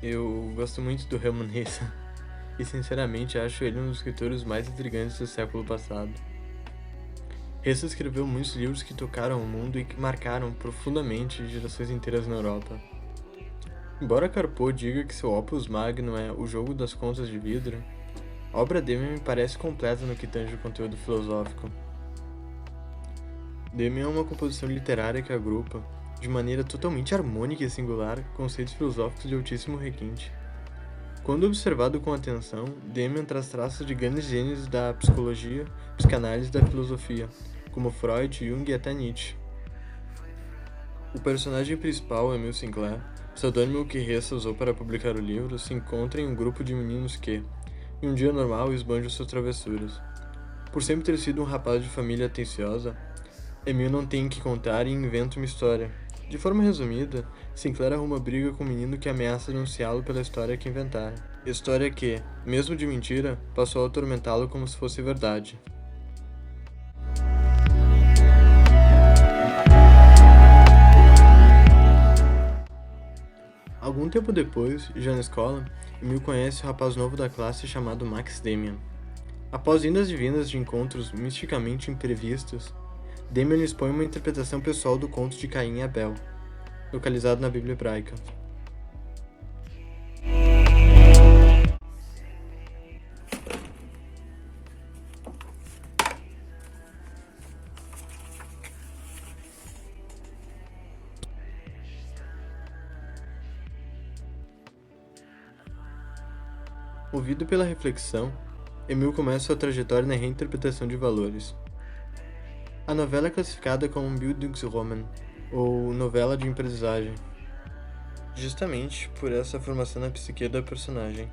Eu gosto muito do Hermann Hesse e sinceramente acho ele um dos escritores mais intrigantes do século passado. Hesse escreveu muitos livros que tocaram o mundo e que marcaram profundamente gerações inteiras na Europa. Embora Carpo diga que seu opus magnum é O Jogo das Contas de Vidro, a obra dele me parece completa no que tange o conteúdo filosófico. Demian é uma composição literária que agrupa, de maneira totalmente harmônica e singular, conceitos filosóficos de altíssimo requinte. Quando observado com atenção, Demian traz traços de grandes gênios da psicologia, psicanálise e da filosofia, como Freud, Jung e até Nietzsche. O personagem principal, Emil Sinclair, pseudônimo que Hesse usou para publicar o livro, se encontra em um grupo de meninos que, em um dia normal, esbanjam suas travessuras. Por sempre ter sido um rapaz de família atenciosa, Emil não tem que contar e inventa uma história. De forma resumida, Sinclair arruma briga com o menino que ameaça denunciá-lo pela história que inventara. História que, mesmo de mentira, passou a atormentá-lo como se fosse verdade. Algum tempo depois, já na escola, Emil conhece o rapaz novo da classe chamado Max Damian. Após indas divinas de encontros misticamente imprevistos, Damian expõe uma interpretação pessoal do conto de Caim e Abel, localizado na Bíblia hebraica. Movido pela reflexão, Emil começa sua trajetória na reinterpretação de valores. A novela é classificada como um Bildungsroman, ou novela de aprendizagem, justamente por essa formação na psique da personagem.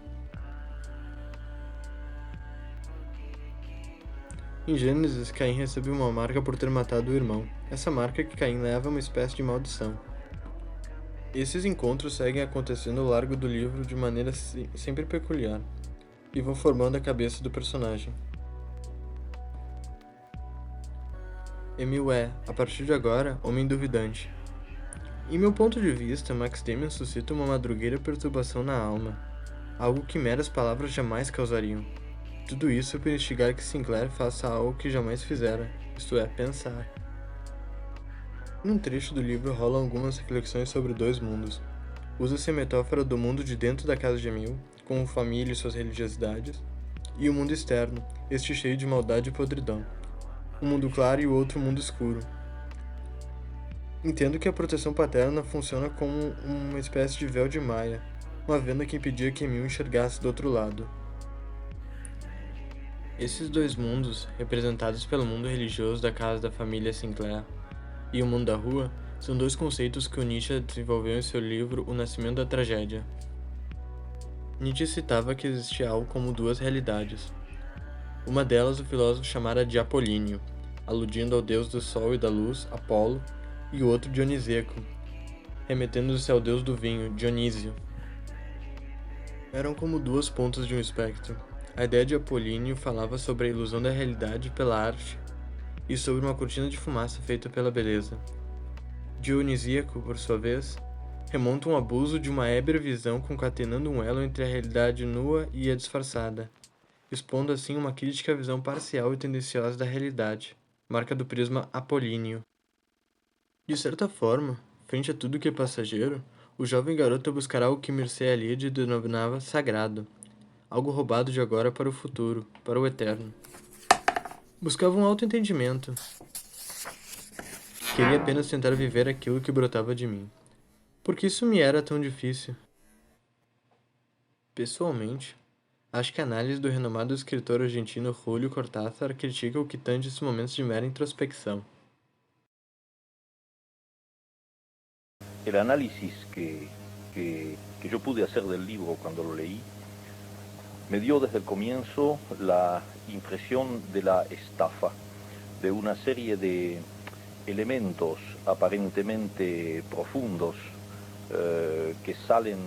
Em Gênesis, Caim recebe uma marca por ter matado o irmão. Essa marca que Caim leva é uma espécie de maldição. Esses encontros seguem acontecendo ao largo do livro de maneira sempre peculiar, e vão formando a cabeça do personagem. Emil é, a partir de agora, homem duvidante. Em meu ponto de vista, Max Damian suscita uma madrugueira perturbação na alma, algo que meras palavras jamais causariam. Tudo isso para instigar que Sinclair faça algo que jamais fizera, isto é, pensar. Num trecho do livro rolam algumas reflexões sobre dois mundos. Usa-se a metáfora do mundo de dentro da casa de Emil, com família e suas religiosidades, e o mundo externo, este cheio de maldade e podridão. Um mundo claro e o outro mundo escuro. Entendo que a proteção paterna funciona como uma espécie de véu de Maia, uma venda que impedia que Emil enxergasse do outro lado. Esses dois mundos, representados pelo mundo religioso da casa da família Sinclair e o mundo da rua, são dois conceitos que o Nietzsche desenvolveu em seu livro O Nascimento da Tragédia. Nietzsche citava que existia algo como duas realidades. Uma delas o filósofo chamara de Apolíneo, aludindo ao deus do sol e da luz, Apolo, e o outro Dionisíaco, remetendo-se ao deus do vinho, Dionísio. Eram como duas pontas de um espectro. A ideia de Apolíneo falava sobre a ilusão da realidade pela arte e sobre uma cortina de fumaça feita pela beleza. Dionisíaco, por sua vez, remonta um abuso de uma ébria visão concatenando um elo entre a realidade nua e a disfarçada, expondo assim uma crítica à visão parcial e tendenciosa da realidade, marca do prisma apolíneo. De certa forma, frente a tudo que é passageiro, o jovem garoto buscará o que Mircea Eliade denominava sagrado, algo roubado de agora para o futuro, para o eterno. Buscava um autoentendimento. Queria apenas tentar viver aquilo que brotava de mim. Por que isso me era tão difícil? Pessoalmente, acho que a análise do renomado escritor argentino Julio Cortázar critica o que tange esses momentos de mera introspecção. El análisis que yo pude hacer del libro cuando lo leí me dio desde el comienzo la impresión de la estafa, de una serie de elementos aparentemente profundos que salen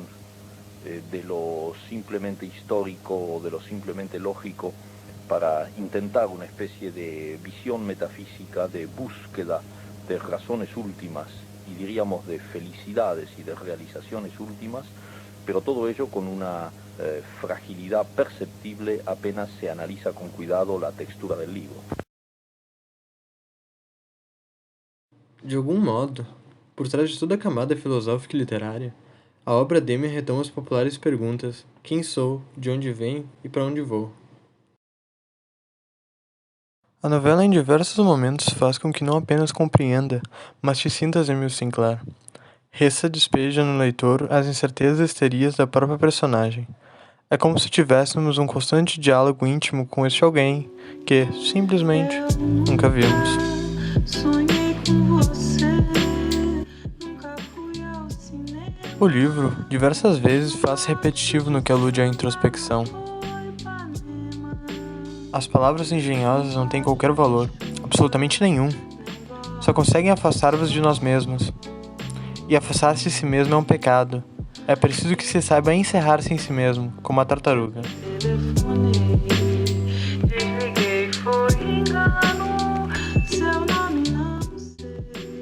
de lo simplemente histórico, de lo simplemente lógico, para intentar una especie de visión metafísica, de búsqueda de razones últimas y diríamos de felicidades y de realizaciones últimas, pero todo ello con una fragilidad perceptible apenas se analiza con cuidado la textura del libro. De algum modo, por trás de toda a camada filosófica e literária, a obra Demian retoma as populares perguntas: quem sou, de onde venho e para onde vou? A novela em diversos momentos faz com que não apenas compreenda, mas te sintas Emil Sinclair. Ressa despeja no leitor as incertezas e histerias da própria personagem. É como se tivéssemos um constante diálogo íntimo com este alguém que, simplesmente, nunca vimos. O livro, diversas vezes, faz-se repetitivo no que alude à introspecção. As palavras engenhosas não têm qualquer valor, absolutamente nenhum. Só conseguem afastar-vos de nós mesmos. E afastar-se de si mesmo é um pecado. É preciso que se saiba encerrar-se em si mesmo, como a tartaruga.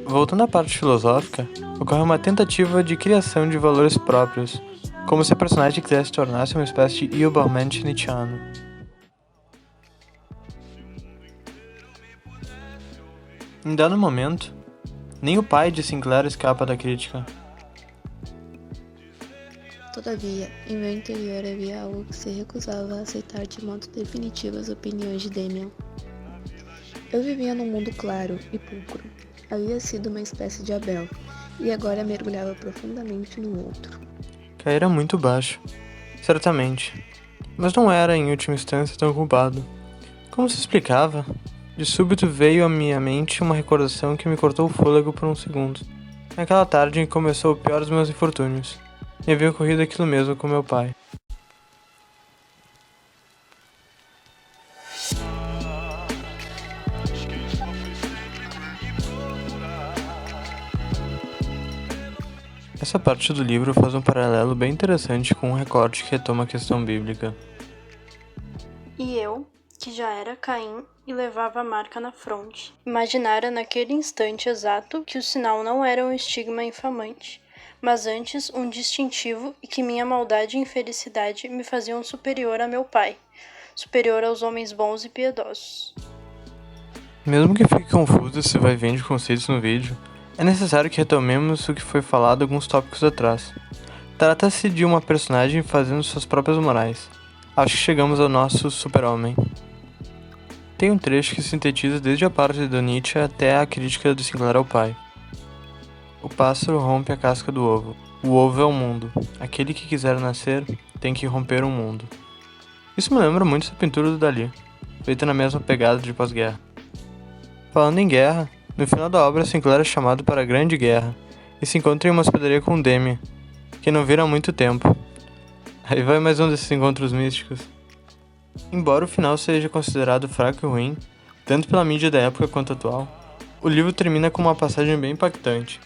Voltando à parte filosófica, ocorre uma tentativa de criação de valores próprios, como se a personagem quisesse tornar-se uma espécie de Übermensch nietzscheano. Em dado momento, nem o pai de Sinclair escapa da crítica. Todavia, em meu interior havia algo que se recusava a aceitar de modo definitivo as opiniões de Demian. Eu vivia num mundo claro e pulcro. Havia sido uma espécie de Abel, e agora mergulhava profundamente no outro. Caíra muito baixo, certamente, mas não era, em última instância, tão culpado. Como se explicava? De súbito veio à minha mente uma recordação que me cortou o fôlego por um segundo. Naquela tarde em que começou o pior dos meus infortúnios. Me havia ocorrido aquilo mesmo com meu pai. Essa parte do livro faz um paralelo bem interessante com um recorte que retoma a questão bíblica. E eu, que já era Caim e levava a marca na fronte, imaginara naquele instante exato que o sinal não era um estigma infamante, mas antes um distintivo e que minha maldade e infelicidade me faziam superior a meu pai, superior aos homens bons e piedosos. Mesmo que fique confuso se vai vendo conceitos no vídeo, é necessário que retomemos o que foi falado alguns tópicos atrás. Trata-se de uma personagem fazendo suas próprias morais. Acho que chegamos ao nosso super-homem. Tem um trecho que sintetiza desde a parte do Nietzsche até a crítica do Sinclair ao pai. O pássaro rompe a casca do ovo. O ovo é o mundo. Aquele que quiser nascer tem que romper o mundo. Isso me lembra muito essa pintura do Dalí, feita na mesma pegada de pós-guerra. Falando em guerra, no final da obra Sinclair é chamado para a Grande Guerra e se encontra em uma hospedaria com Demian, que não vira há muito tempo. Aí vai mais um desses encontros místicos. Embora o final seja considerado fraco e ruim, tanto pela mídia da época quanto atual, o livro termina com uma passagem bem impactante.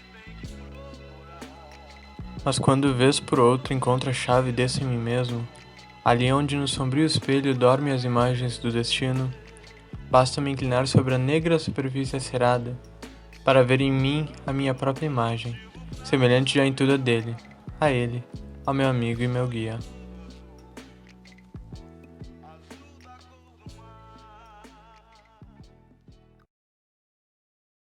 Mas quando vez por outra encontro a chave desse em mim mesmo, ali onde no sombrio espelho dormem as imagens do destino, basta me inclinar sobre a negra superfície acerada para ver em mim a minha própria imagem, semelhante já em tudo a dele, a ele, ao meu amigo e meu guia.